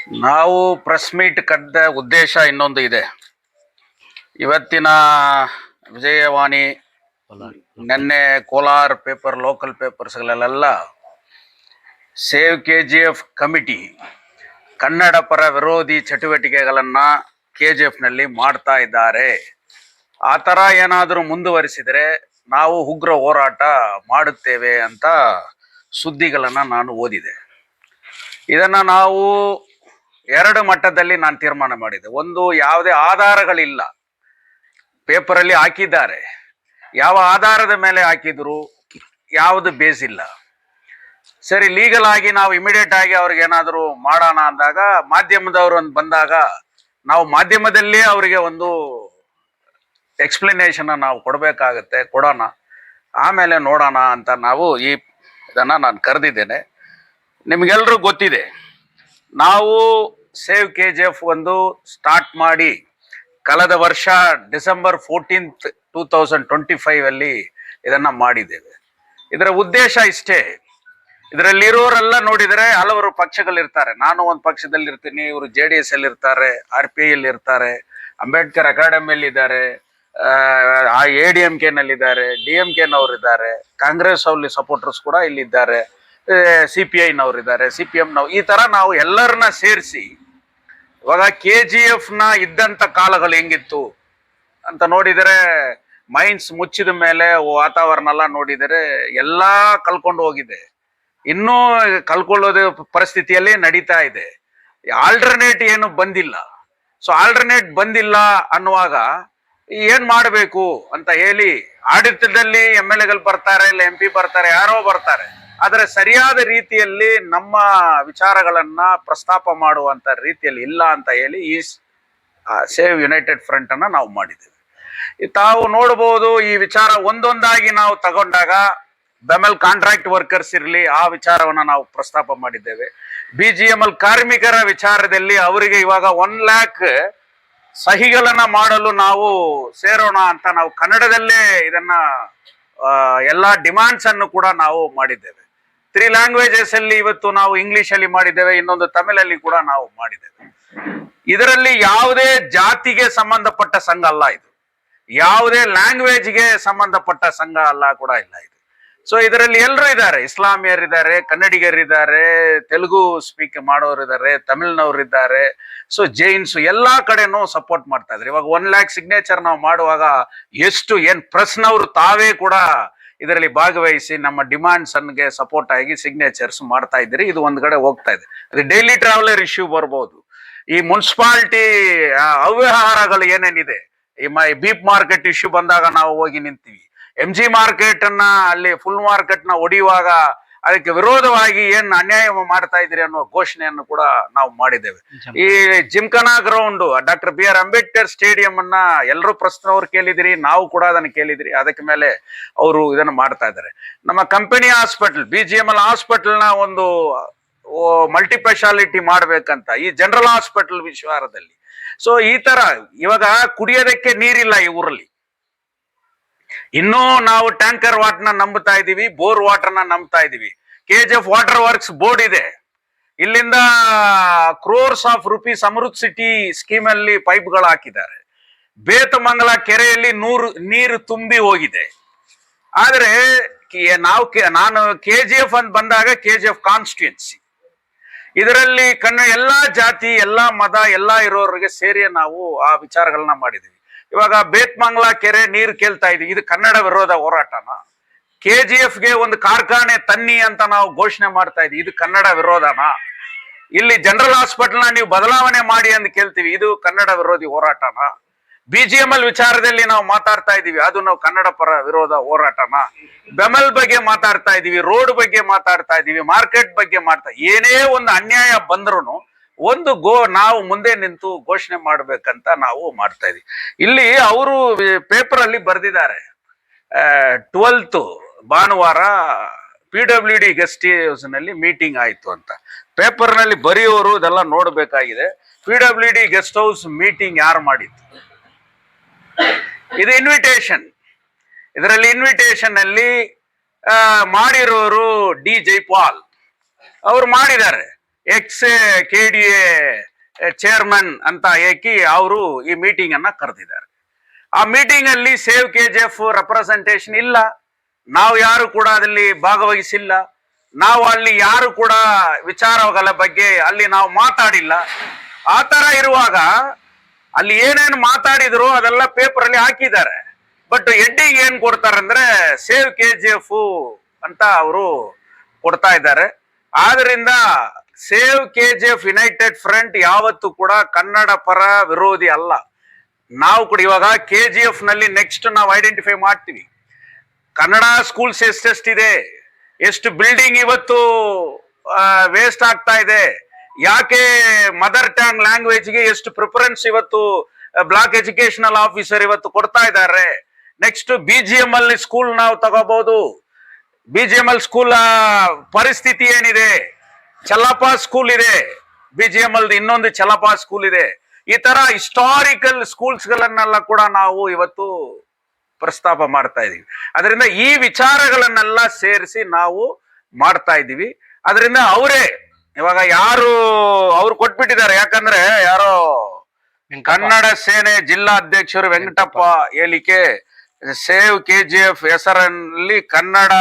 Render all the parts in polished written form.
ನಾವು press meet ಕರೆದ ಉದ್ದೇಶ ಇನ್ನೊಂದು ಇದೆ. ಇವತ್ತಿನ ವಿಜಯವಾಣಿ, ನಿನ್ನೆ ಕೋಲಾರ ಪೇಪರ್, ಲೋಕಲ್ ಪೇಪರ್ಸ್ಗಳಲ್ಲೆಲ್ಲ ಸೇವ್ KGF ಕಮಿಟಿ ಕನ್ನಡ ಪರ ವಿರೋಧಿ ಚಟುವಟಿಕೆಗಳನ್ನು KGFನಲ್ಲಿ ಮಾಡ್ತಾ ಇದ್ದಾರೆ. ಆ ಥರ ಏನಾದರೂ ಮುಂದುವರಿಸಿದರೆ ನಾವು ಉಗ್ರ ಹೋರಾಟ ಮಾಡುತ್ತೇವೆ ಅಂತ ಸುದ್ದಿಗಳನ್ನು ನಾನು ಓದಿದೆ. ಇದನ್ನು ನಾವು ಎರಡು ಮಟ್ಟದಲ್ಲಿ ನಾನು ತೀರ್ಮಾನ ಮಾಡಿದೆ. ಒಂದು, ಯಾವುದೇ ಆಧಾರಗಳಿಲ್ಲ, ಪೇಪರಲ್ಲಿ ಹಾಕಿದ್ದಾರೆ, ಯಾವ ಆಧಾರದ ಮೇಲೆ ಹಾಕಿದ್ರು, ಯಾವುದು ಬೇಸ್ ಇಲ್ಲ. ಸರಿ, ಲೀಗಲ್ ಆಗಿ ನಾವು ಇಮಿಡಿಯೇಟ್ ಆಗಿ ಅವ್ರಿಗೆ ಏನಾದರೂ ಮಾಡೋಣ ಅಂದಾಗ ಮಾಧ್ಯಮದವರು ಬಂದಾಗ ನಾವು ಮಾಧ್ಯಮದಲ್ಲೇ ಅವರಿಗೆ ಒಂದು ಎಕ್ಸ್ಪ್ಲನೇಷನ್ ನಾವು ಕೊಡಬೇಕಾಗತ್ತೆ, ಕೊಡೋಣ, ಆಮೇಲೆ ನೋಡೋಣ ಅಂತ ನಾವು ಇದನ್ನು ನಾನು ಕರೆದಿದ್ದೇನೆ. ನಿಮಗೆಲ್ಲರೂ ಗೊತ್ತಿದೆ, ನಾವು ಸೇವ್ KGF ಒಂದು ಸ್ಟಾರ್ಟ್ ಮಾಡಿ ಕಳೆದ ವರ್ಷ ಡಿಸೆಂಬರ್ 14, 2025 ಇದನ್ನು ಮಾಡಿದ್ದೇವೆ. ಇದರ ಉದ್ದೇಶ ಇಷ್ಟೇ. ಇದರಲ್ಲಿರೋರೆಲ್ಲ ನೋಡಿದರೆ ಹಲವರು ಪಕ್ಷಗಳಿರ್ತಾರೆ. ನಾನು ಒಂದು ಪಕ್ಷದಲ್ಲಿ ಇರ್ತೀನಿ, ಇವರು JDS ಅಲ್ಲಿ ಇರ್ತಾರೆ, RPI ಅಲ್ಲಿ ಇರ್ತಾರೆ, ಅಂಬೇಡ್ಕರ್ ಅಕಾಡೆಮಿಯಲ್ಲಿ ಇದ್ದಾರೆ, ADMK ನಲ್ಲಿದ್ದಾರೆ, DMK ನವರು ಇದ್ದಾರೆ, ಕಾಂಗ್ರೆಸ್ ಅಲ್ಲಿ ಸಪೋರ್ಟರ್ಸ್ ಕೂಡ ಇಲ್ಲಿದ್ದಾರೆ, CPI ನವರು ಇದ್ದಾರೆ, CPM ನವರು, ಈ ತರ ನಾವು ಎಲ್ಲರನ್ನ ಸೇರಿಸಿ ಇವಾಗ KGF ಇದ್ದಂತ ಕಾಲಗಳು ಹೆಂಗಿತ್ತು ಅಂತ ನೋಡಿದರೆ, ಮೈನ್ಸ್ ಮುಚ್ಚಿದ ಮೇಲೆ ವಾತಾವರಣ ಎಲ್ಲ ನೋಡಿದರೆ ಎಲ್ಲ ಕಳ್ಕೊಂಡು ಹೋಗಿದೆ, ಇನ್ನೂ ಕಳ್ಕೊಳ್ಳೋದು ಪರಿಸ್ಥಿತಿಯಲ್ಲಿ ನಡೀತಾ ಇದೆ. ಆಲ್ಟರ್ನೇಟ್ ಏನು ಬಂದಿಲ್ಲ. ಸೊ ಆಲ್ಟರ್ನೇಟ್ ಬಂದಿಲ್ಲ ಅನ್ನುವಾಗ ಏನ್ ಮಾಡಬೇಕು ಅಂತ ಹೇಳಿ ಆಡಳಿತದಲ್ಲಿ MLAಗಳು ಬರ್ತಾರೆ, ಇಲ್ಲ MP ಬರ್ತಾರೆ, ಯಾರೋ ಬರ್ತಾರೆ, ಆದರೆ ಸರಿಯಾದ ರೀತಿಯಲ್ಲಿ ನಮ್ಮ ವಿಚಾರಗಳನ್ನ ಪ್ರಸ್ತಾಪ ಮಾಡುವಂತ ರೀತಿಯಲ್ಲಿ ಇಲ್ಲ ಅಂತ ಹೇಳಿ ಈ ಸೇವ್ ಯುನೈಟೆಡ್ ಫ್ರಂಟ್ ಅನ್ನ ನಾವು ಮಾಡಿದ್ದೇವೆ. ತಾವು ನೋಡಬಹುದು, ಈ ವಿಚಾರ ಒಂದೊಂದಾಗಿ ನಾವು ತಗೊಂಡಾಗ ಬೆಮೆಲ್ ಕಾಂಟ್ರಾಕ್ಟ್ ವರ್ಕರ್ಸ್ ಇರಲಿ, ಆ ವಿಚಾರವನ್ನ ನಾವು ಪ್ರಸ್ತಾಪ ಮಾಡಿದ್ದೇವೆ. BGML ಕಾರ್ಮಿಕರ ವಿಚಾರದಲ್ಲಿ ಅವರಿಗೆ ಇವಾಗ 1 lakh ಸಹಿಗಳನ್ನ ಮಾಡಲು ನಾವು ಸೇರೋಣ ಅಂತ ನಾವು ಕನ್ನಡದಲ್ಲೇ ಇದನ್ನ ಎಲ್ಲಾ ಡಿಮಾಂಡ್ಸ್ ಅನ್ನು ಕೂಡ ನಾವು ಮಾಡಿದ್ದೇವೆ. 3 languages ಅಲ್ಲಿ ಇವತ್ತು ನಾವು ಇಂಗ್ಲಿಷ್ ಅಲ್ಲಿ ಮಾಡಿದ್ದೇವೆ, ಇನ್ನೊಂದು ತಮಿಳಲ್ಲಿ ಕೂಡ ನಾವು ಮಾಡಿದ್ದೇವೆ. ಇದರಲ್ಲಿ ಯಾವುದೇ ಜಾತಿಗೆ ಸಂಬಂಧಪಟ್ಟ ಸಂಘ ಅಲ್ಲ ಇದು, ಯಾವುದೇ ಲ್ಯಾಂಗ್ವೇಜ್ಗೆ ಸಂಬಂಧಪಟ್ಟ ಸಂಘ ಅಲ್ಲ ಕೂಡ ಇಲ್ಲ ಇದು. ಸೊ ಇದರಲ್ಲಿ ಎಲ್ಲರೂ ಇದ್ದಾರೆ, ಇಸ್ಲಾಮಿಯರಿದ್ದಾರೆ, ಕನ್ನಡಿಗರಿದ್ದಾರೆ, ತೆಲುಗು ಸ್ಪೀಕ್ ಮಾಡೋರು ಇದ್ದಾರೆ, ತಮಿಳ್ನವ್ರು ಇದ್ದಾರೆ, ಸೊ ಜೈನ್ಸ್ ಎಲ್ಲಾ ಕಡೆನೂ ಸಪೋರ್ಟ್ ಮಾಡ್ತಾ ಇದ್ದಾರೆ. ಇವಾಗ 1 lakh ಸಿಗ್ನೇಚರ್ ನಾವು ಮಾಡುವಾಗ ಪ್ರೆಸ್ನವರು ತಾವೇ ಕೂಡ ಇದರಲ್ಲಿ ಭಾಗವಹಿಸಿ ನಮ್ಮ ಡಿಮಾಂಡ್ಸ್ ಅನ್ಗೆ ಸಪೋರ್ಟ್ ಆಗಿ ಸಿಗ್ನೇಚರ್ಸ್ ಮಾಡ್ತಾ ಇದ್ದೀರಿ. ಇದು ಒಂದ್ ಕಡೆ ಹೋಗ್ತಾ ಇದೆ. ಅದು ಡೈಲಿ ಟ್ರಾವೆಲರ್ ಇಶ್ಯೂ ಬರ್ಬೋದು. ಈ ಮುನ್ಸಿಪಾಲಿಟಿ ಅವ್ಯವಹಾರಗಳು ಏನೇನಿದೆ, ಈ ಬೀಪ್ ಮಾರ್ಕೆಟ್ ಇಶ್ಯೂ ಬಂದಾಗ ನಾವು ಹೋಗಿ ನಿಂತೀವಿ. MG ಮಾರ್ಕೆಟ್ ಅನ್ನ ಅಲ್ಲಿ ಫುಲ್ ಮಾರ್ಕೆಟ್ ನ ಹೊಡೆಯುವಾಗ ಅದಕ್ಕೆ ವಿರೋಧವಾಗಿ ಏನ್ ಅನ್ಯಾಯ ಮಾಡ್ತಾ ಇದ್ರಿ ಅನ್ನೋ ಘೋಷಣೆಯನ್ನು ಕೂಡ ನಾವು ಮಾಡಿದ್ದೇವೆ. ಈ Gymkhana ground, doctor BR Ambedkar stadium ಅನ್ನ ಎಲ್ಲರೂ ಪ್ರಶ್ನವ್ರು ಕೇಳಿದಿರಿ, ನಾವು ಕೂಡ ಅದನ್ನ ಕೇಳಿದಿರಿ. ಅದಕ್ಕೆ ಮೇಲೆ ಅವರು ಇದನ್ನ ಮಾಡ್ತಾ ಇದ್ದಾರೆ. ನಮ್ಮ ಕಂಪನಿ ಹಾಸ್ಪಿಟಲ್, BGML ಹಾಸ್ಪಿಟಲ್ನ ಒಂದು ಮಲ್ಟಿ ಸ್ಪೆಷಾಲಿಟಿ ಮಾಡ್ಬೇಕಂತ ಈ ಜನರಲ್ ಹಾಸ್ಪಿಟಲ್ ವಿಚಾರದಲ್ಲಿ. ಸೊ ಈ ತರ ಇವಾಗ ಕುಡಿಯೋದಕ್ಕೆ ನೀರಿಲ್ಲ ಈ ಊರಲ್ಲಿ. ಇನ್ನೂ ನಾವು ಟ್ಯಾಂಕರ್ ವಾಟರ್ನ ನಂಬುತ್ತಾ ಇದೀವಿ, ಬೋರ್ ವಾಟರ್ನ ನಂಬ್ತಾ ಇದೀವಿ. KGF ವಾಟರ್ ವರ್ಕ್ಸ್ ಬೋರ್ಡ್ ಇದೆ, ಇಲ್ಲಿಂದ crores of rupees Amrit city scheme ಅಲ್ಲಿ ಪೈಪ್ಗಳು ಹಾಕಿದ್ದಾರೆ. ಬೇತಮಂಗಲ ಕೆರೆಯಲ್ಲಿ ನೀರು ತುಂಬಿ ಹೋಗಿದೆ. ಆದ್ರೆ ನಾನು KGF ಅಂತ ಬಂದಾಗ KGF ಕಾನ್ಸ್ಟಿಟ್ಯೂನ್ಸಿ, ಇದರಲ್ಲಿ ಎಲ್ಲಾ ಜಾತಿ, ಎಲ್ಲಾ ಮತ, ಎಲ್ಲಾ ಇರೋರಿಗೆ ಸೇರಿ ನಾವು ಆ ವಿಚಾರಗಳನ್ನ ಮಾಡಿದೀವಿ. ಇವಾಗ ಬೇತ್ಮಂಗ್ಲಾ ಕೆರೆ ನೀರು ಕೇಳ್ತಾ ಇದೀವಿ, ಇದು ಕನ್ನಡ ವಿರೋಧ ಹೋರಾಟನ? KGFಗೆ ಒಂದು ಕಾರ್ಖಾನೆ ತನ್ನಿ ಅಂತ ನಾವು ಘೋಷಣೆ ಮಾಡ್ತಾ ಇದೀವಿ, ಇದು ಕನ್ನಡ ವಿರೋಧನ? ಇಲ್ಲಿ ಜನರಲ್ ಹಾಸ್ಪಿಟಲ್ನ ನೀವು ಬದಲಾವಣೆ ಮಾಡಿ ಅಂತ ಕೇಳ್ತೀವಿ, ಇದು ಕನ್ನಡ ವಿರೋಧಿ ಹೋರಾಟನ? BGML ವಿಚಾರದಲ್ಲಿ ನಾವು ಮಾತಾಡ್ತಾ ಇದೀವಿ, ಅದು ನಾವು ಕನ್ನಡ ಪರ ವಿರೋಧ ಹೋರಾಟನ? ಬೆಮೆಲ್ ಬಗ್ಗೆ ಮಾತಾಡ್ತಾ ಇದೀವಿ, ರೋಡ್ ಬಗ್ಗೆ ಮಾತಾಡ್ತಾ ಇದೀವಿ, ಮಾರ್ಕೆಟ್ ಬಗ್ಗೆ ಏನೇ ಒಂದು ಅನ್ಯಾಯ ಬಂದ್ರು ನಾವು ಮುಂದೆ ನಿಂತು ಘೋಷಣೆ ಮಾಡ್ಬೇಕಂತ ನಾವು ಮಾಡ್ತಾ ಇದೀವಿ. ಇಲ್ಲಿ ಅವರು ಪೇಪರ್ ಅಲ್ಲಿ ಬರೆದಿದ್ದಾರೆ, 12th ಭಾನುವಾರ PWD ಗೆಸ್ಟ್ ಹೌಸ್ ನಲ್ಲಿ ಮೀಟಿಂಗ್ ಆಯ್ತು ಅಂತ. ಪೇಪರ್ ನಲ್ಲಿ ಬರೆಯೋರು ಇದೆಲ್ಲ ನೋಡ್ಬೇಕಾಗಿದೆ. PWD ಗೆಸ್ಟ್ ಹೌಸ್ ಮೀಟಿಂಗ್ ಯಾರು ಮಾಡಿತ್ತು? ಇದು ಇನ್ವಿಟೇಷನ್. ಇದರಲ್ಲಿ ಇನ್ವಿಟೇಷನ್ ಅಲ್ಲಿ ಮಾಡಿರೋರು D. ಜೈಪಾಲ್ ಅವರು ಮಾಡಿದ್ದಾರೆ. ಎಕ್ಸ್ KDA ಚೇರ್ಮನ್ ಅಂತ ಏಕಿ ಅವರು ಈ ಮೀಟಿಂಗ್ ಅನ್ನ ಕರೆದಿದ್ದಾರೆ. ಆ ಮೀಟಿಂಗ್ ಅಲ್ಲಿ ಸೇವ್ KGF ರೆಪ್ರೆಸೆಂಟೇಷನ್ ಇಲ್ಲ, ನಾವು ಯಾರು ಕೂಡ ಅದಲ್ಲಿ ಭಾಗವಹಿಸಿಲ್ಲ, ನಾವು ಅಲ್ಲಿ ಯಾರು ಕೂಡ ವಿಚಾರಗಳ ಬಗ್ಗೆ ಅಲ್ಲಿ ನಾವು ಮಾತಾಡಿಲ್ಲ. ಆ ತರ ಇರುವಾಗ ಅಲ್ಲಿ ಏನೇನು ಮಾತಾಡಿದ್ರು ಅದೆಲ್ಲ ಪೇಪರ್ ಅಲ್ಲಿ ಹಾಕಿದ್ದಾರೆ. ಬಟ್ ಹೆಡ್ಡಿಂಗ್ ಏನ್ ಕೊಡ್ತಾರೆ ಅಂದ್ರೆ ಸೇವ್ KGF ಅಂತ ಅವರು ಕೊಡ್ತಾ ಇದ್ದಾರೆ. ಆದ್ರಿಂದ ಸೇವ್ KGF ಯುನೈಟೆಡ್ ಫ್ರಂಟ್ ಯಾವತ್ತೂ ಕೂಡ ಕನ್ನಡ ಪರ ವಿರೋಧಿ ಅಲ್ಲ. ನಾವು ಕೂಡ ಇವಾಗ KGF ನಲ್ಲಿ ನೆಕ್ಸ್ಟ್ ನಾವು ಐಡೆಂಟಿಫೈ ಮಾಡ್ತೀವಿ, ಕನ್ನಡ ಸ್ಕೂಲ್ಸ್ ಎಷ್ಟೆಷ್ಟಿದೆ, ಎಷ್ಟು ಬಿಲ್ಡಿಂಗ್ ಇವತ್ತು ವೇಸ್ಟ್ ಆಗ್ತಾ ಇದೆ, ಯಾಕೆ ಮದರ್ ಟಂಗ್ ಲ್ಯಾಂಗ್ವೇಜ್ಗೆ ಎಷ್ಟು ಪ್ರಿಫರೆನ್ಸ್ ಇವತ್ತು ಬ್ಲಾಕ್ ಎಜುಕೇಶನಲ್ ಆಫೀಸರ್ ಇವತ್ತು ಕೊಡ್ತಾ ಇದ್ದಾರೆ. ನೆಕ್ಸ್ಟ್ BGML ಸ್ಕೂಲ್ ನಾವು ತಗೋಬಹುದು, BGML ಸ್ಕೂಲ್ ಪರಿಸ್ಥಿತಿ ಏನಿದೆ, ಚಲಪ ಸ್ಕೂಲ್ ಇದೆ, BGML ಇನ್ನೊಂದು ಚಲಪ ಸ್ಕೂಲ್ ಇದೆ. ಈ ತರ ಹಿಸ್ಟಾರಿಕಲ್ ಸ್ಕೂಲ್ಸ್ ಗಳನ್ನೆಲ್ಲ ಕೂಡ ನಾವು ಇವತ್ತು ಪ್ರಸ್ತಾಪ ಮಾಡ್ತಾ ಇದೀವಿ. ಅದರಿಂದ ಈ ವಿಚಾರಗಳನ್ನೆಲ್ಲ ಸೇರಿಸಿ ನಾವು ಮಾಡ್ತಾ ಇದ್ದೀವಿ. ಅದರಿಂದ ಅವರೇ ಇವಾಗ ಯಾರು ಅವ್ರು ಕೊಟ್ಬಿಟ್ಟಿದ್ದಾರೆ, ಯಾಕಂದ್ರೆ ಯಾರೋ ಕನ್ನಡ ಸೇನೆ ಜಿಲ್ಲಾ ಅಧ್ಯಕ್ಷರು ವೆಂಕಟಪ್ಪ ಹೇಳಿಕೆ ಸೇವ್ KGF ಹೆಸರಲ್ಲಿ ಕನ್ನಡ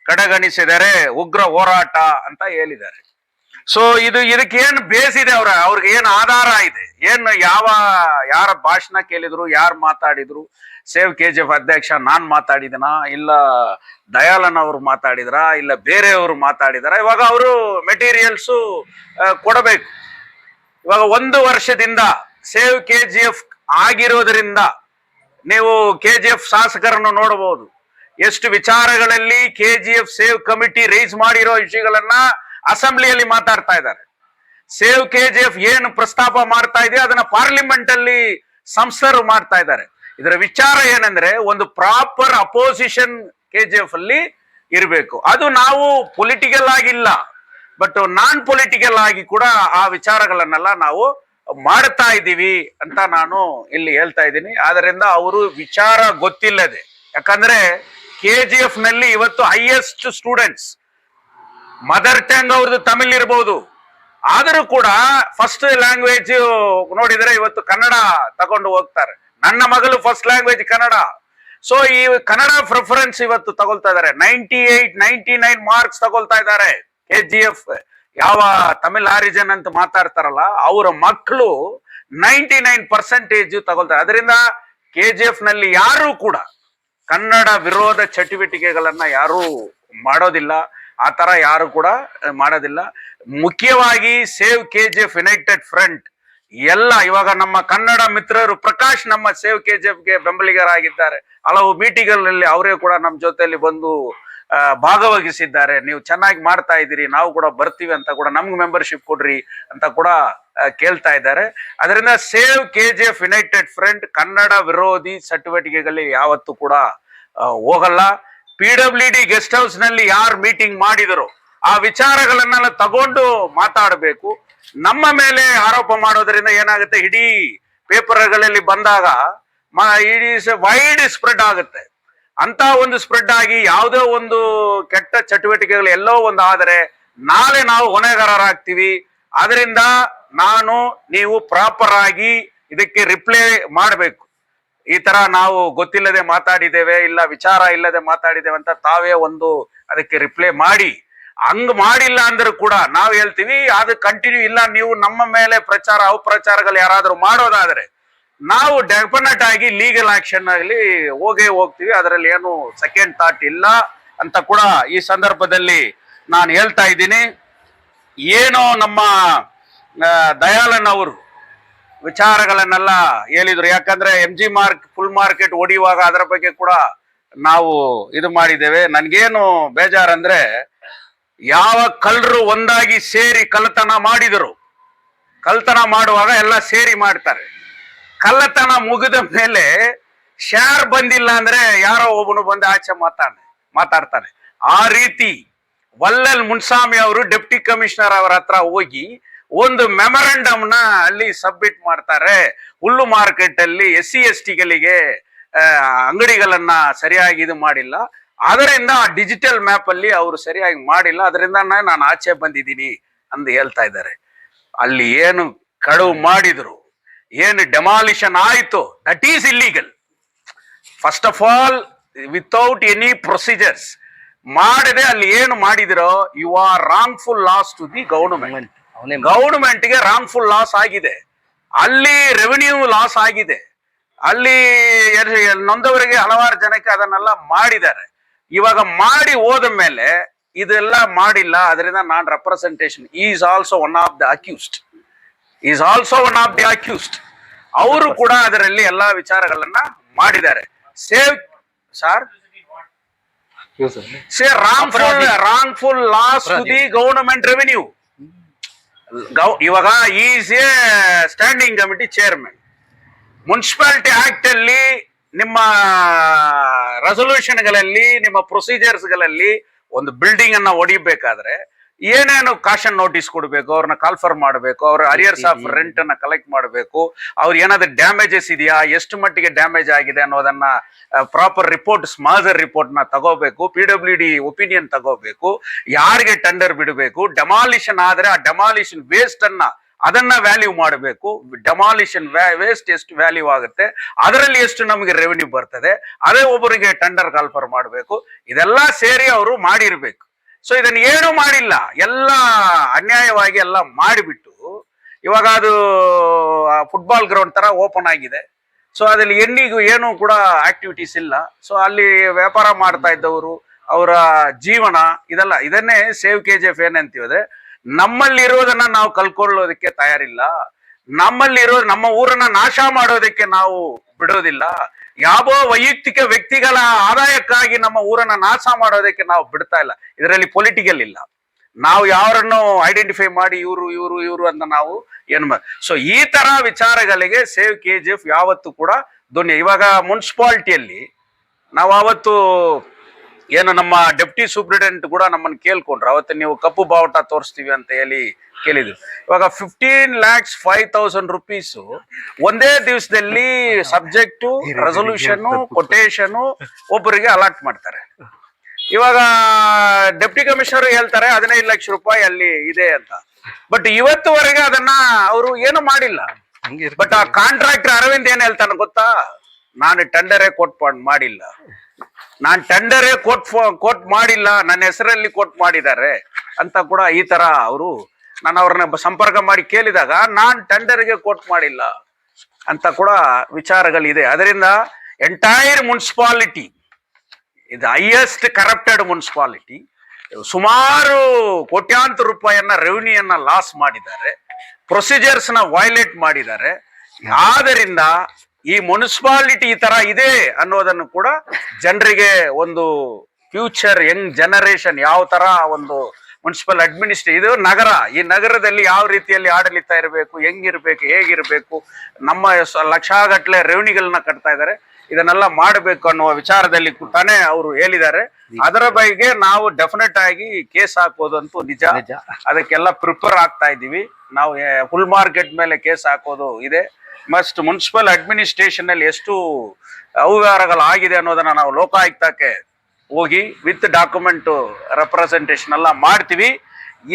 ಕಡೆಗಣಿಸಿದರೆ ಉಗ್ರ ಹೋರಾಟ ಅಂತ ಹೇಳಿದ್ದಾರೆ. ಸೊ ಇದಕ್ಕೆ ಏನ್ ಬೇಸ್ ಇದೆ, ಅವ್ರಿಗೆ ಏನ್ ಆಧಾರ ಇದೆ, ಏನು ಯಾರ ಭಾಷಣ ಕೇಳಿದ್ರು, ಯಾರು ಮಾತಾಡಿದ್ರು, ಸೇವ್ KGF ಅಧ್ಯಕ್ಷ ನಾನ್ ಮಾತಾಡಿದನಾ, ಇಲ್ಲ ದಯಾಳನ್ ಅವರು ಮಾತಾಡಿದ್ರ, ಇಲ್ಲ ಬೇರೆಯವರು ಮಾತಾಡಿದಾರ? ಇವಾಗ ಅವರು ಮೆಟೀರಿಯಲ್ಸ್ ಕೊಡಬೇಕು. ಇವಾಗ 1 ವರ್ಷದಿಂದ ಸೇವ್ KGF ಆಗಿರೋದ್ರಿಂದ ನೀವು KGF ಶಾಸಕರನ್ನು ನೋಡಬಹುದು, ಎಷ್ಟು ವಿಚಾರಗಳಲ್ಲಿ KGF ಸೇವ್ ಕಮಿಟಿ ರೈಸ್ ಮಾಡಿರೋ ವಿಷಯಗಳನ್ನ ಅಸೆಂಬ್ಲಿಯಲ್ಲಿ ಮಾತಾಡ್ತಾ ಇದ್ದಾರೆ. ಸೇವ್ KGF ಏನು ಪ್ರಸ್ತಾಪ ಮಾಡ್ತಾ ಇದೆ ಅದನ್ನ ಪಾರ್ಲಿಮೆಂಟ್ ಅಲ್ಲಿ ಸಂಸದರು ಮಾಡ್ತಾ ಇದ್ದಾರೆ. ಇದರ ವಿಚಾರ ಏನಂದ್ರೆ ಒಂದು ಪ್ರಾಪರ್ ಅಪೋಸಿಷನ್ KGF ಅಲ್ಲಿ ಇರಬೇಕು. ಅದು ನಾವು ಪೊಲಿಟಿಕಲ್ ಆಗಿಲ್ಲ, ಬಟ್ ನಾನ್ ಪೊಲಿಟಿಕಲ್ ಆಗಿ ಕೂಡ ಆ ವಿಚಾರಗಳನ್ನೆಲ್ಲ ನಾವು ಮಾಡ್ತಾ ಇದ್ದೀವಿ ಅಂತ ನಾನು ಇಲ್ಲಿ ಹೇಳ್ತಾ ಇದ್ದೀನಿ. ಆದ್ರಿಂದ ಅವರು ವಿಚಾರ ಗೊತ್ತಿಲ್ಲದೆ, ಯಾಕಂದ್ರೆ KGF ನಲ್ಲಿ ಇವತ್ತು ಹೈಯೆಸ್ಟ್ ಸ್ಟೂಡೆಂಟ್ಸ್ ಮದರ್ ಟಂಗ್ ಅವ್ರದ್ದು ತಮಿಳ್ ಇರ್ಬೋದು, ಆದರೂ ಕೂಡ ಫಸ್ಟ್ ಲ್ಯಾಂಗ್ವೇಜ್ ನೋಡಿದ್ರೆ ಇವತ್ತು ಕನ್ನಡ ತಗೊಂಡು ಹೋಗ್ತಾರೆ. ನನ್ನ ಮಗಳು ಫಸ್ಟ್ ಲ್ಯಾಂಗ್ವೇಜ್ ಕನ್ನಡ. ಸೊ ಈ ಕನ್ನಡ ಪ್ರಿಫರೆನ್ಸ್ ಇವತ್ತು ತಗೊಳ್ತಾ ಇದ್ದಾರೆ. 98-99 ಮಾರ್ಕ್ಸ್ ತಗೊಳ್ತಾ ಇದ್ದಾರೆ. KGF ಯಾವ ತಮಿಳ್ ಆರಿಜನ್ ಅಂತ ಮಾತಾಡ್ತಾರಲ್ಲ ಅವರ ಮಕ್ಕಳು 99% ತಗೊಳ್ತಾರೆ. ಅದರಿಂದ KGF ನಲ್ಲಿ ಯಾರು ಕೂಡ ಕನ್ನಡ ವಿರೋಧ ಚಟುವಟಿಕೆಗಳನ್ನ ಯಾರು ಮಾಡೋದಿಲ್ಲ, ಆ ತರ ಯಾರು ಕೂಡ ಮಾಡೋದಿಲ್ಲ. ಮುಖ್ಯವಾಗಿ ಸೇವ್ KGF ಯುನೈಟೆಡ್ ಫ್ರಂಟ್ ಎಲ್ಲ ಇವಾಗ ನಮ್ಮ ಕನ್ನಡ ಮಿತ್ರರು ಪ್ರಕಾಶ್ ನಮ್ಮ ಸೇವ್ KGFಗೆ ಬೆಂಬಲಿಗರಾಗಿದ್ದಾರೆ. ಹಲವು ಮೀಟಿಂಗ್ಗಳಲ್ಲಿ ಅವರೇ ಕೂಡ ನಮ್ಮ ಜೊತೆಯಲ್ಲಿ ಬಂದು ಭಾಗವಹಿಸಿದ್ದಾರೆ. ನೀವು ಚೆನ್ನಾಗಿ ಮಾಡ್ತಾ ಇದ್ದೀರಿ, ನಾವು ಕೂಡ ಬರ್ತೀವಿ ಅಂತ ಕೂಡ ನಮ್ಗೆ ಮೆಂಬರ್ಶಿಪ್ ಕೊಡ್ರಿ ಅಂತ ಕೂಡ ಕೇಳ್ತಾ ಇದ್ದಾರೆ. ಅದರಿಂದ save KGF United front Kannada ವಿರೋಧಿ ಚಟುವಟಿಕೆಗಳಲ್ಲಿ ಯಾವತ್ತೂ ಕೂಡ ಹೋಗಲ್ಲ. PWD ಗೆಸ್ಟ್ ಹೌಸ್ ನಲ್ಲಿ ಯಾರು ಮೀಟಿಂಗ್ ಮಾಡಿದರು ಆ ವಿಚಾರಗಳನ್ನೆಲ್ಲ ತಗೊಂಡು ಮಾತಾಡಬೇಕು. ನಮ್ಮ ಮೇಲೆ ಆರೋಪ ಮಾಡೋದ್ರಿಂದ ಏನಾಗುತ್ತೆ, ಇಡೀ ಪೇಪರ್ಗಳಲ್ಲಿ ಬಂದಾಗ ಇಡೀ ವೈಡ್ ಸ್ಪ್ರೆಡ್ ಆಗುತ್ತೆ. ಅಂತ ಒಂದು ಸ್ಪ್ರೆಡ್ ಆಗಿ ಯಾವುದೋ ಒಂದು ಕೆಟ್ಟ ಚಟುವಟಿಕೆಗಳು ಎಲ್ಲೋ ಒಂದು ಆದರೆ ನಾಳೆ ನಾವು ಹೊಣೆಗಾರರಾಗ್ತೀವಿ. ಆದ್ರಿಂದ ನೀವು ಪ್ರಾಪರ್ ಆಗಿ ಇದಕ್ಕೆ ರಿಪ್ಲೈ ಮಾಡಬೇಕು. ಈ ತರ ನಾವು ಗೊತ್ತಿಲ್ಲದೆ ಮಾತಾಡಿದ್ದೇವೆ, ಇಲ್ಲ ವಿಚಾರ ಇಲ್ಲದೆ ಮಾತಾಡಿದ್ದೇವೆ ಅಂತ ತಾವೇ ಒಂದು ಅದಕ್ಕೆ ರಿಪ್ಲೈ ಮಾಡಿ. ಹಂಗ್ ಮಾಡಿಲ್ಲ ಅಂದ್ರೂ ಕೂಡ ನಾವು ಹೇಳ್ತೀವಿ ಅದು ಕಂಟಿನ್ಯೂ ಇಲ್ಲ, ನೀವು ನಮ್ಮ ಮೇಲೆ ಪ್ರಚಾರ ಅಪಪ್ರಚಾರಗಳು ಯಾರಾದ್ರೂ ಮಾಡೋದಾದ್ರೆ ನಾವು ಡೆಫಿನೆಟ್ ಆಗಿ ಲೀಗಲ್ ಆಕ್ಷನ್ ಆಗಲಿ ಹೋಗ್ತೀವಿ. ಅದರಲ್ಲಿ ಏನು ಸೆಕೆಂಡ್ ಥಾಟ್ ಇಲ್ಲ ಅಂತ ಕೂಡ ಈ ಸಂದರ್ಭದಲ್ಲಿ ನಾನು ಹೇಳ್ತಾ ಇದ್ದೀನಿ. ಏನೋ ನಮ್ಮ ದಯಾಳನ್ ಅವರು ವಿಚಾರಗಳನ್ನೆಲ್ಲ ಹೇಳಿದ್ರು, ಯಾಕಂದ್ರೆ MG ಫುಲ್ ಮಾರ್ಕೆಟ್ ಹೊಡೆಯುವಾಗ ಅದರ ಬಗ್ಗೆ ಕೂಡ ನಾವು ಇದು ಮಾಡಿದ್ದೇವೆ. ನನ್ಗೇನು ಬೇಜಾರಂದ್ರೆ ಯಾವ ಕಳ್ಳರು ಒಂದಾಗಿ ಸೇರಿ ಕಳ್ಳತನ ಮಾಡಿದರು, ಕಳ್ಳತನ ಮಾಡುವಾಗ ಎಲ್ಲ ಸೇರಿ ಮಾಡ್ತಾರೆ. ಕಳ್ಳತನ ಮುಗಿದ ಮೇಲೆ ಶೇರ್ ಬಂದಿಲ್ಲ ಅಂದ್ರೆ ಯಾರೋ ಒಬ್ಬನು ಬಂದು ಆಚೆ ಮಾತಾಡ್ತಾನೆ. ಆ ರೀತಿ ವಲ್ಲಲ್ ಮುನ್ಸ್ವಾಮಿ ಅವರು ಡೆಪ್ಟಿ ಕಮಿಷನರ್ ಅವರ ಹತ್ರ ಹೋಗಿ ಒಂದು ಮೆಮೊರಂಡಮ್ನ ಅಲ್ಲಿ ಸಬ್ಮಿಟ್ ಮಾಡ್ತಾರೆ. ಹುಲ್ಲು ಮಾರ್ಕೆಟ್ ಅಲ್ಲಿ SC STಗಳಿಗೆ ಅಂಗಡಿಗಳನ್ನ ಸರಿಯಾಗಿ ಇದು ಮಾಡಿಲ್ಲ, ಅದರಿಂದ ಡಿಜಿಟಲ್ ಮ್ಯಾಪ್ ಅಲ್ಲಿ ಅವರು ಸರಿಯಾಗಿ ಮಾಡಿಲ್ಲ, ಅದರಿಂದ ನಾನು ಆಚೆ ಬಂದಿದ್ದೀನಿ ಅಂದು ಹೇಳ್ತಾ ಇದ್ದಾರೆ. ಅಲ್ಲಿ ಏನು ಕಳುವು ಮಾಡಿದ್ರು, ಏನು ಡೆಮಾಲಿಷನ್ ಆಯಿತು, that is illegal. First of all without any procedures ಮಾಡದೆ ಅಲ್ಲಿ ಏನು ಮಾಡಿದಿರೋ, you are wrongful loss to the government. ಗೌರ್ಮೆಂಟ್ಗೆ ರಾಂಗ್ಫುಲ್ ಲಾಸ್ ಆಗಿದೆ, ಅಲ್ಲಿ ರೆವಿನ್ಯೂ ಲಾಸ್ ಆಗಿದೆ, ಅಲ್ಲಿ ನೊಂದವರಿಗೆ ಹಲವಾರು ಜನಕ್ಕೆ ಅದನ್ನೆಲ್ಲ ಮಾಡಿದ್ದಾರೆ. ಇವಾಗ ಮಾಡಿ ಹೋದ ಮೇಲೆ ಇದೆಲ್ಲ ಮಾಡಿಲ್ಲ, ಅದರಿಂದ ನಾನ್ representation is also one of the accused, is also one of the accused. ಅವರು ಕೂಡ ಅದರಲ್ಲಿ ಎಲ್ಲಾ ವಿಚಾರಗಳನ್ನ ಮಾಡಿದ್ದಾರೆ. Save sir say wrongful loss to the government revenue. ಇವಾಗ is a standing committee chairman. Municipality act ಅಲ್ಲಿ ನಿಮ್ಮ ರೆಸೊಲ್ಯೂಷನ್ಗಳಲ್ಲಿ, ನಿಮ್ಮ ಪ್ರೊಸೀಜರ್ಸ್ಗಳಲ್ಲಿ ಒಂದು ಬಿಲ್ಡಿಂಗ್ ಅನ್ನ ಹೊಡಿಬೇಕಾದ್ರೆ ಏನೇನು ಕಾಷನ್ ನೋಟಿಸ್ ಕೊಡಬೇಕು, ಅವ್ರನ್ನ ಕಾಲ್ಫರ್ ಮಾಡಬೇಕು, ಅವ್ರ ಅರಿಯರ್ಸ್ ಆಫ್ ರೆಂಟ್ ಅನ್ನ ಕಲೆಕ್ಟ್ ಮಾಡಬೇಕು, ಅವ್ರು ಏನಾದ್ರು ಡ್ಯಾಮೇಜಸ್ ಇದೆಯಾ, ಎಷ್ಟು ಮಟ್ಟಿಗೆ ಡ್ಯಾಮೇಜ್ ಆಗಿದೆ ಅನ್ನೋದನ್ನ ಪ್ರಾಪರ್ ರಿಪೋರ್ಟ್, ಸ್ಮಾಜರ್ ರಿಪೋರ್ಟ್ ನ ತಗೋಬೇಕು, PWD ಒಪಿನಿಯನ್ ತಗೋಬೇಕು, ಯಾರಿಗೆ ಟೆಂಡರ್ ಬಿಡಬೇಕು, ಡೆಮಾಲಿಷನ್ ಆದ್ರೆ ಆ ಡೆಮಾಲಿಷನ್ ವೇಸ್ಟ್ ಅನ್ನ ಅದನ್ನ ವ್ಯಾಲ್ಯೂ ಮಾಡಬೇಕು, ಡೆಮಾಲಿಷನ್ ವೇಸ್ಟ್ ಎಷ್ಟು ವ್ಯಾಲ್ಯೂ ಆಗುತ್ತೆ, ಅದರಲ್ಲಿ ಎಷ್ಟು ನಮಗೆ ರೆವೆನ್ಯೂ ಬರ್ತದೆ, ಅದೇ ಒಬ್ಬರಿಗೆ ಟೆಂಡರ್ ಕಾಲ್ಫರ್ ಮಾಡಬೇಕು. ಇದೆಲ್ಲ ಸೇರಿ ಅವರು ಮಾಡಿರ್ಬೇಕು. ಸೊ ಇದನ್ನ ಏನು ಮಾಡಿಲ್ಲ, ಎಲ್ಲ ಅನ್ಯಾಯವಾಗಿ ಎಲ್ಲ ಮಾಡಿಬಿಟ್ಟು ಇವಾಗ ಅದು ಫುಟ್ಬಾಲ್ ಗ್ರೌಂಡ್ ತರ ಓಪನ್ ಆಗಿದೆ. ಸೊ ಅದ್ರಲ್ಲಿ ಎಣ್ಣಿಗೂ ಏನು ಕೂಡ ಆಕ್ಟಿವಿಟೀಸ್ ಇಲ್ಲ. ಸೊ ಅಲ್ಲಿ ವ್ಯಾಪಾರ ಮಾಡ್ತಾ ಇದ್ದವರು, ಅವರ ಜೀವನ ಇದನ್ನೇ ಸೇವ್ KGF ಏನಂತೀವಿ, ನಮ್ಮಲ್ಲಿರೋದನ್ನ ನಾವು ಕಲ್ಕೊಳ್ಳೋದಕ್ಕೆ ತಯಾರಿಲ್ಲ, ನಮ್ಮಲ್ಲಿರೋದು ನಮ್ಮ ಊರನ್ನ ನಾಶ ಮಾಡೋದಕ್ಕೆ ನಾವು ಬಿಡೋದಿಲ್ಲ, ಯಾವ ವೈಯಕ್ತಿಕ ವ್ಯಕ್ತಿಗಳ ಆದಾಯಕ್ಕಾಗಿ ನಮ್ಮ ಊರನ್ನ ನಾಶ ಮಾಡೋದಕ್ಕೆ ನಾವು ಬಿಡ್ತಾ ಇಲ್ಲ. ಇದರಲ್ಲಿ ಪೊಲಿಟಿಕಲ್ ಇಲ್ಲ. ನಾವು ಯಾರನ್ನು ಐಡೆಂಟಿಫೈ ಮಾಡಿ ಇವರು ಅಂತ ನಾವು ಏನು ಸೊ ಈ ತರ ವಿಚಾರಗಳಿಗೆ ಸೇವ್ KGF ಯಾವತ್ತು ಕೂಡ ಧ್ವನಿ. ಇವಾಗ ಮುನ್ಸಿಪಾಲಿಟಿಯಲ್ಲಿ ನಾವು ಅವತ್ತು ಏನು ನಮ್ಮ ಡೆಪ್ಟಿ ಸೂಪ್ರಿಟೆಂಡೆಂಟ್ ಕೂಡ ನಮ್ಮನ್ನು ಕೇಳ್ಕೊಂಡ್ರು, ಅವತ್ತು ನೀವು ಕಪ್ಪು ಬಾವುಟ ತೋರಿಸ್ತೀವಿ ಅಂತ ಹೇಳಿ ಕೇಳಿದ್ರು. ಇವಾಗ 15,05,000 rupees ಒಂದೇ ದಿವಸದಲ್ಲಿ ಸಬ್ಜೆಕ್ಟು, ರೆಸೊಲ್ಯೂಷನ್, ಕೊಟೇಶನ್ ಒಬ್ಬರಿಗೆ ಅಲಾಟ್ ಮಾಡ್ತಾರೆ. ಇವಾಗ ಡೆಪ್ಟಿ ಕಮಿಷನರ್ ಹೇಳ್ತಾರೆ 15 ಲಕ್ಷ ರೂಪಾಯಿ ಅಲ್ಲಿ ಇದೆ ಅಂತ. ಬಟ್ ಇವತ್ತುವರೆಗೆ ಅದನ್ನ ಅವರು ಏನು ಮಾಡಿಲ್ಲ. ಬಟ್ ಆ ಕಾಂಟ್ರಾಕ್ಟರ್ ಅರವಿಂದ್ ಏನ್ ಹೇಳ್ತಾನೆ ಗೊತ್ತಾ, ನಾನು ಟೆಂಡರೇ ಮಾಡಿಲ್ಲ, ನಾನ್ ಟೆಂಡರೇ ಕೋಟ್ ಮಾಡಿಲ್ಲ, ನನ್ನ ಹೆಸರಲ್ಲಿ ಕೋಟ್ ಮಾಡಿದ್ದಾರೆ ಅಂತ ಕೂಡ ಈ ತರ ಅವರು, ನಾನು ಅವ್ರನ್ನ ಸಂಪರ್ಕ ಮಾಡಿ ಕೇಳಿದಾಗ ನಾನ್ ಟೆಂಡರ್ಗೆ ಕೋಟ್ ಮಾಡಿಲ್ಲ ಅಂತ ಕೂಡ ವಿಚಾರಗಳಿದೆ. ಅದರಿಂದ ಎಂಟೈರ್ ಮುನ್ಸಿಪಾಲಿಟಿ ಇದು ಹೈಯೆಸ್ಟ್ ಕರಪ್ಟೆಡ್ ಮುನ್ಸಿಪಾಲಿಟಿ. ಸುಮಾರು ಕೋಟ್ಯಾಂತರ ರೂಪಾಯಿಯನ್ನ ರೆವಿನ್ಯೂಯನ್ನ ಲಾಸ್ ಮಾಡಿದ್ದಾರೆ, ಪ್ರೊಸೀಜರ್ಸ್ ನ ವೈಲೇಟ್ ಮಾಡಿದ್ದಾರೆ. ಆದ್ದರಿಂದ ಈ ಮುನ್ಸಿಪಾಲಿಟಿ ಈ ತರ ಇದೆ ಅನ್ನೋದನ್ನು ಕೂಡ ಜನರಿಗೆ ಒಂದು ಫ್ಯೂಚರ್ ಯಂಗ್ ಜನರೇಷನ್ ಯಾವ ತರ ಒಂದು ಮುನ್ಸಿಪಲ್ ಅಡ್ಮಿನಿಸ್ಟ್ರೇಷನ್, ಇದು ನಗರ, ಈ ನಗರದಲ್ಲಿ ಯಾವ ರೀತಿಯಲ್ಲಿ ಆಡಳಿತ ಇರಬೇಕು, ಹೆಂಗಿರ್ಬೇಕು, ಹೇಗಿರ್ಬೇಕು, ನಮ್ಮ ಲಕ್ಷಗಟ್ಟಲೆ ರೆವಿನ್ಯೂಗಳನ್ನ ಕಟ್ತಾ ಇದ್ದಾರೆ, ಇದನ್ನೆಲ್ಲ ಮಾಡಬೇಕು ಅನ್ನುವ ವಿಚಾರದಲ್ಲಿ ತಾನೇ ಅವರು ಹೇಳಿದ್ದಾರೆ. ಅದರ ಬಗ್ಗೆ ನಾವು ಡೆಫಿನೆಟ್ ಆಗಿ ಕೇಸ್ ಹಾಕೋದಂತೂ ನಿಜ. ಅದಕ್ಕೆಲ್ಲ ಪ್ರಿಪೇರ್ ಆಗ್ತಾ ಇದ್ದೀವಿ ನಾವು. ಫುಲ್ ಮಾರ್ಕೆಟ್ ಮೇಲೆ ಕೇಸ್ ಹಾಕೋದು ಇದೆ. ಮಸ್ಟ್ ಮುನ್ಸಿಪಲ್ ಅಡ್ಮಿನಿಸ್ಟ್ರೇಷನ್ ಅಲ್ಲಿ ಎಷ್ಟು ಅವ್ಯವಹಾರಗಳಾಗಿದೆ ಅನ್ನೋದನ್ನ ನಾವು ಲೋಕಾಯುಕ್ತಕ್ಕೆ ಹೋಗಿ ವಿತ್ ಡಾಕ್ಯುಮೆಂಟ್ ರೆಪ್ರೆಸೆಂಟೇಷನ್ ಎಲ್ಲ ಮಾಡ್ತೀವಿ.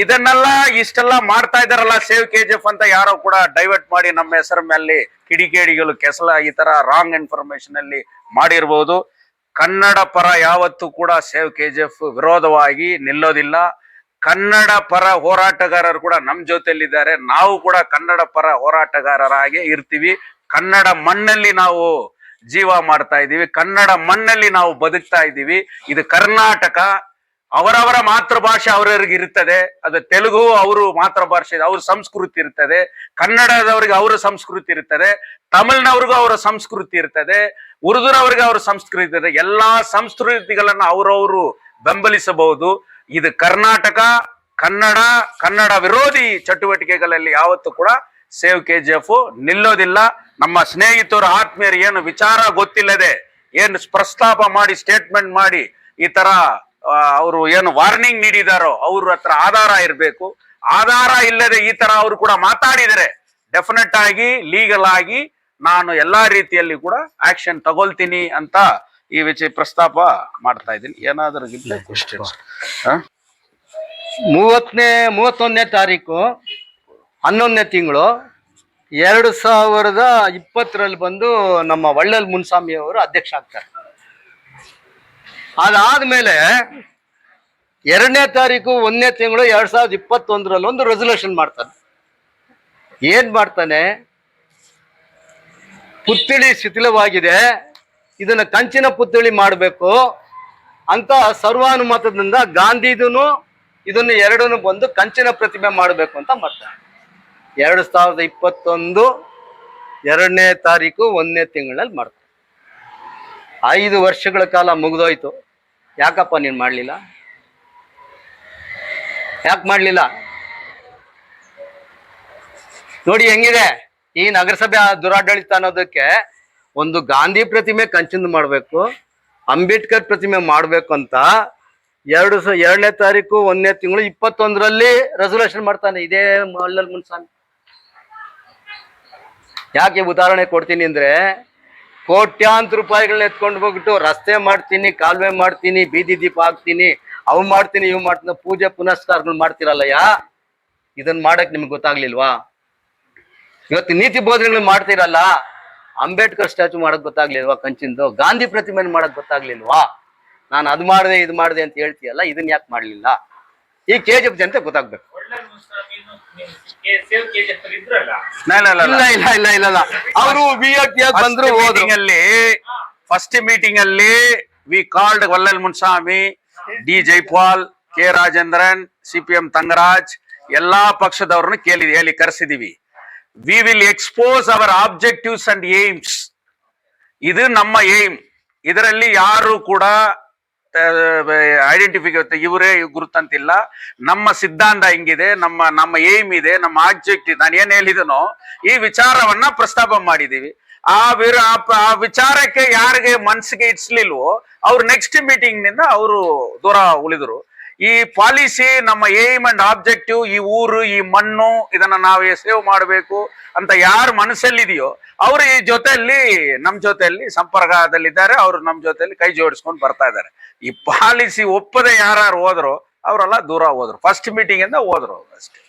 ಇದನ್ನೆಲ್ಲ ಇಷ್ಟೆಲ್ಲ ಮಾಡ್ತಾ ಇದಾರಲ್ಲ ಸೇವ್ KGF ಅಂತ ಯಾರೋ ಕೂಡ ಡೈವರ್ಟ್ ಮಾಡಿ ನಮ್ಮ ಹೆಸರ ಮೇಲೆ ಕಿಡಿಗೇಡಿಗಳು ಕೆಸಲ ಈ ತರ ರಾಂಗ್ ಇನ್ಫಾರ್ಮೇಶನ್ ಅಲ್ಲಿ ಮಾಡಿರ್ಬೋದು. ಕನ್ನಡ ಪರ ಯಾವತ್ತೂ ಕೂಡ ಸೇವ್ KGF ವಿರೋಧವಾಗಿ ನಿಲ್ಲೋದಿಲ್ಲ. ಕನ್ನಡ ಪರ ಹೋರಾಟಗಾರರು ಕೂಡ ನಮ್ಮ ಜೊತೆಯಲ್ಲಿದ್ದಾರೆ. ನಾವು ಕೂಡ ಕನ್ನಡ ಪರ ಹೋರಾಟಗಾರರಾಗಿ ಇರ್ತೀವಿ. ಕನ್ನಡ ಮಣ್ಣಲ್ಲಿ ನಾವು ಜೀವ ಮಾಡ್ತಾ ಇದ್ದೀವಿ, ಕನ್ನಡ ಮಣ್ಣಲ್ಲಿ ನಾವು ಬದುಕ್ತಾ ಇದ್ದೀವಿ. ಇದು ಕರ್ನಾಟಕ. ಅವರವರ ಮಾತೃಭಾಷೆ ಅವರವ್ರಿಗೆ ಇರ್ತದೆ. ಅದು ತೆಲುಗು ಅವರು ಮಾತೃಭಾಷೆ, ಅವ್ರ ಸಂಸ್ಕೃತಿ ಇರ್ತದೆ. ಕನ್ನಡದವ್ರಿಗೆ ಅವರ ಸಂಸ್ಕೃತಿ ಇರ್ತದೆ. ತಮಿಳ್ನವ್ರಿಗೂ ಅವರ ಸಂಸ್ಕೃತಿ ಇರ್ತದೆ. ಉರ್ದುನವ್ರಿಗೆ ಅವರ ಸಂಸ್ಕೃತಿ ಇರ್ತದೆ. ಎಲ್ಲಾ ಸಂಸ್ಕೃತಿಗಳನ್ನ ಅವರವರು ಬೆಂಬಲಿಸಬಹುದು. ಇದು ಕರ್ನಾಟಕ. ಕನ್ನಡ ವಿರೋಧಿ ಚಟುವಟಿಕೆಗಳಲ್ಲಿ ಯಾವತ್ತೂ ಕೂಡ ಸೇವ್ KGF ನಿಲ್ಲೋದಿಲ್ಲ. ನಮ್ಮ ಸ್ನೇಹಿತರು, ಆತ್ಮೀಯರು ಏನು ವಿಚಾರ ಗೊತ್ತಿಲ್ಲದೆ ಏನು ಪ್ರಸ್ತಾಪ ಮಾಡಿ ಸ್ಟೇಟ್ಮೆಂಟ್ ಮಾಡಿ ಈ ತರ ಅವರು ಏನು ವಾರ್ನಿಂಗ್ ನೀಡಿದಾರೋ ಅವ್ರ ಹತ್ರ ಆಧಾರ ಇರಬೇಕು. ಆಧಾರ ಇಲ್ಲದೆ ಈ ತರ ಅವರು ಕೂಡ ಮಾತಾಡಿದರೆ ಡೆಫಿನೆಟ್ ಆಗಿ ಲೀಗಲ್ ಆಗಿ ನಾನು ಎಲ್ಲಾ ರೀತಿಯಲ್ಲಿ ಕೂಡ ಆಕ್ಷನ್ ತಗೊಳ್ತೀನಿ ಅಂತ ಈ ವಿಷಯ ಪ್ರಸ್ತಾಪ ಮಾಡ್ತಾ ಇದ್ದೀನಿ. ಏನಾದ್ರೂ ಕ್ವಶನ್ಸ್? 31ನೇ ತಾರೀಕು 11ನೇ ತಿಂಗಳು 2020 ಬಂದು ನಮ್ಮ ಒಳ್ಳೆಲ್ ಮುನ್ಸ್ವಾಮಿ ಅವರು ಅಧ್ಯಕ್ಷ ಆಗ್ತಾರೆ. ಅದಾದ್ಮೇಲೆ 2ನೇ ತಾರೀಕು 1ನೇ ತಿಂಗಳು 2021 ಒಂದು ರೆಸಲ್ಯೂಷನ್ ಮಾಡ್ತಾನೆ. ಏನ್ ಮಾಡ್ತಾನೆ? ಪುತ್ಥಳಿ ಶಿಥಿಲವಾಗಿದೆ, ಇದನ್ನ ಕಂಚಿನ ಪುತ್ಥಳಿ ಮಾಡಬೇಕು ಅಂತ ಸರ್ವಾನುಮತದಿಂದ ಗಾಂಧಿದೂನು ಇದನ್ನು ಎರಡನ್ನು ಬಂದು ಕಂಚಿನ ಪ್ರತಿಮೆ ಮಾಡಬೇಕು ಅಂತ ಮಾಡ್ತಾರೆ. 2021 2ನೇ ತಾರೀಕು 1ನೇ ತಿಂಗಳಲ್ಲಿ ಮಾಡ್ತಾರೆ. 5 ವರ್ಷಗಳ ಕಾಲ ಮುಗಿದೋಯ್ತು. ಯಾಕಪ್ಪ ನೀನು ಮಾಡಲಿಲ್ಲ? ಯಾಕೆ ಮಾಡಲಿಲ್ಲ? ನೋಡಿ ಹೆಂಗಿದೆ ಈ ನಗರಸಭೆ ದುರಾಡಳಿತ ಅನ್ನೋದಕ್ಕೆ. ಒಂದು ಗಾಂಧಿ ಪ್ರತಿಮೆ ಕಂಚಿಂದ ಮಾಡಬೇಕು, ಅಂಬೇಡ್ಕರ್ ಪ್ರತಿಮೆ ಮಾಡಬೇಕು ಅಂತ 2ನೇ ತಾರೀಕು 1ನೇ ತಿಂಗಳು 21ರಲ್ಲಿ ರೆಸಲ್ಯೂಷನ್ ಮಾಡ್ತಾನೆ ಇದೇ ಒಳ್ಳೆಲ್ ಮುನ್ಸ್ವಾಮಿ. ಯಾಕೆ ಉದಾಹರಣೆ ಕೊಡ್ತೀನಿ ಅಂದ್ರೆ, ಕೋಟ್ಯಾಂತರ ರೂಪಾಯಿಗಳನ್ನ ಎತ್ಕೊಂಡು ಹೋಗ್ಬಿಟ್ಟು ರಸ್ತೆ ಮಾಡ್ತೀನಿ, ಕಾಲುವೆ ಮಾಡ್ತೀನಿ, ಬೀದಿ ದೀಪ ಹಾಕ್ತೀನಿ, ಅವು ಮಾಡ್ತೀನಿ, ಇವು ಮಾಡ್ತೀನಿ, ಪೂಜೆ ಪುನಸ್ಕಾರಗಳು ಮಾಡ್ತಿರಲ್ಲಯ್ಯ. ಇದನ್ನ ಮಾಡಕ್ ನಿಮ್ಗೆ ಗೊತ್ತಾಗ್ಲಿಲ್ವಾ? ಇವತ್ತು ನೀತಿ ಬೋಧನೆಗಳು ಮಾಡ್ತಿರಲ್ಲ, ಅಂಬೇಡ್ಕರ್ ಸ್ಟ್ಯಾಚು ಮಾಡಕ್ ಗೊತ್ತಾಗ್ಲಿಲ್ವಾ? ಕಂಚಿಂದು ಗಾಂಧಿ ಪ್ರತಿಮೆ ಮಾಡಕ್ ಗೊತ್ತಾಗ್ಲಿಲ್ವಾ? ನಾನು ಅದು ಮಾಡಿದೆ ಇದು ಮಾಡಿದೆ ಅಂತ ಹೇಳ್ತೀಯಲ್ಲ, ಇದನ್ನ ಯಾಕೆ ಮಾಡ್ಲಿಲ್ಲ? ಈ KGF ಜನತೆ ಗೊತ್ತಾಗ್ಬೇಕು. ಇಲ್ಲ ಅವರು ಬಂದ್ರು. ಫಸ್ಟ್ ಮೀಟಿಂಗ್ ಅಲ್ಲಿ ವಿ ಕಾಲ್ಡ್ ಒಳ್ಳೆಲ್ Muniswamy, D Jaipal, K Rajendran, CPM Thangaraj, ಎಲ್ಲಾ ಪಕ್ಷದವ್ರನ್ನು ಹೇಳಿ ಕರೆಸಿದೀವಿ. We will expose our objectives and aims. ಇದು ನಮ್ಮ ಏಮ್. ಇದರಲ್ಲಿ ಯಾರು ಕೂಡ ಐಡೆಂಟಿಫಿಕೇಟ್ ಇವರೇ ಗುರುತಂತಿಲ್ಲ. ನಮ್ಮ ಸಿದ್ಧಾಂತ ಹಿಂಗಿದೆ, ನಮ್ಮ ಏಮ್ ಇದೆ, ನಮ್ಮ ಆಬ್ಜೆಕ್ಟಿವ್. ನಾನು ಏನ್ ಹೇಳಿದನೋ ಈ ವಿಚಾರವನ್ನ ಪ್ರಸ್ತಾಪ ಮಾಡಿದೀವಿ. ಆ ವಿಚಾರಕ್ಕೆ ಯಾರಿಗೆ ಮನ್ಸಿಗೆ ಇಡ್ಸ್ಲಿಲ್ವೋ ಅವ್ರು ನೆಕ್ಸ್ಟ್ ಮೀಟಿಂಗ್ ನಿಂದ ಅವರು ದೂರ ಉಳಿದ್ರು. ಈ ಪಾಲಿಸಿ ನಮ್ಮ ಏಮ್ ಅಂಡ್ ಆಬ್ಜೆಕ್ಟಿವ್, ಈ ಊರು, ಈ ಮಣ್ಣು, ಇದನ್ನ ನಾವು ಸೇವ್ ಮಾಡಬೇಕು ಅಂತ ಯಾರು ಮನಸ್ಸಲ್ಲಿದೆಯೋ ಅವರು ಈ ಜೊತೆಯಲ್ಲಿ ನಮ್ಮ ಜೊತೆಯಲ್ಲಿ ಸಂಪರ್ಕದಲ್ಲಿದ್ದಾರೆ. ಅವರು ನಮ್ಮ ಜೊತೆಯಲ್ಲಿ ಕೈ ಜೋಡಿಸ್ಕೊಂಡು ಬರ್ತಾ ಇದ್ದಾರೆ. ಈ ಪಾಲಿಸಿ ಒಪ್ಪದೆ ಯಾರು ಹೋದ್ರು ಅವರೆಲ್ಲ ದೂರ ಹೋದ್ರು. ಫಸ್ಟ್ ಮೀಟಿಂಗ್ ಇಂದ ಹೋದ್ರು ಅಷ್ಟೇ.